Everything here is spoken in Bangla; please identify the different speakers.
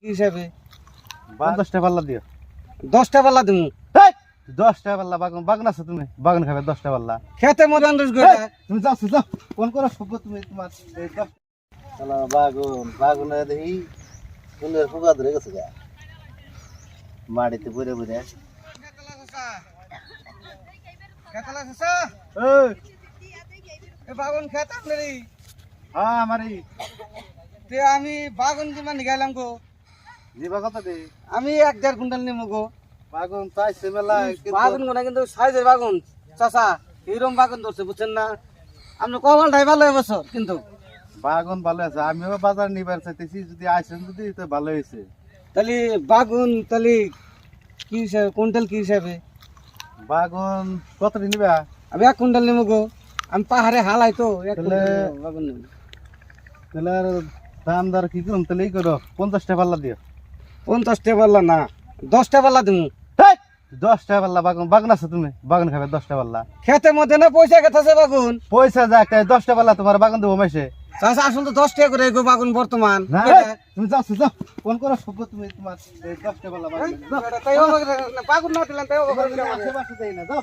Speaker 1: হিসাবে
Speaker 2: 50টা পাল্লা দিও।
Speaker 1: 10টা পাল্লা দিমু।
Speaker 2: 10টা পাল্লা বাগান আছে, তুমি বাগান খাবে 10টা পাল্লা।
Speaker 1: খেতে মজান রোজ করে
Speaker 2: তুমি যাও যাও, কোন করো সভ্য তুমি তোমার এই 10 শালা বাগুনে দেখি ফুলের ফুকা ধরে গেছে গা মাটিতে পড়ে পড়ে।
Speaker 1: বাগুন খেত আপনারই?
Speaker 2: হ্যাঁ আমারই।
Speaker 1: তে আমি বাগুন কিমান গেলাম গো।
Speaker 2: দিবা কত দে?
Speaker 1: আমি 1.5 কুইন্টাল নিমু গো।
Speaker 2: বাগুন চাইছে মেলা,
Speaker 1: বাগুন গোনা কিন্তু সাইজের বাগুন চাচা, এরকম বাগুন ধরছে বুঝছেন না। আপনি কপালটাই ভালো এবছর কিন্তু।
Speaker 2: বাগুন ভালো আছে, আমিও বাজার নিবার চাইতেছি, যদি আসেন যদি তো ভালো হয়েছে।
Speaker 1: তাহলে বাগুন তাহলে কি হিসাবে, কুইন্টাল কি হিসাবে?
Speaker 2: বাগুন কত নিবা?
Speaker 1: আমি 1 কুইন্টাল নিমু গো। আমি পাহাড়ে হালাই তো 1 কুইন্টাল বাগুন নিমু।
Speaker 2: তাহলে আর দাম দর কি করুন, তাহলে এই করো 50টা পাল্লা দিও।
Speaker 1: 50টা পাল্লা না, 10টা পাল্লা দিমু।
Speaker 2: 10টা পাল্লা বাগান আছে, তুমি বাগান খাবে 10টা পাল্লা।
Speaker 1: খেতের মধ্যে না পয়সা খেতেছে বাগুন।
Speaker 2: পয়সা যাক 10টা পাল্লা তোমার বাগান দেবো মাসে।
Speaker 1: চাচা আসলে তো 10 টাকা করে গো বাগুন বর্তমান।
Speaker 2: না তুমি যাও যাও, কোন করো সভ্য তুমি তোমার এই 10টা পাল্লা বাগান।
Speaker 1: বাগুন না দিলেন তাই
Speaker 2: আশেপাশে যাই না, যাও।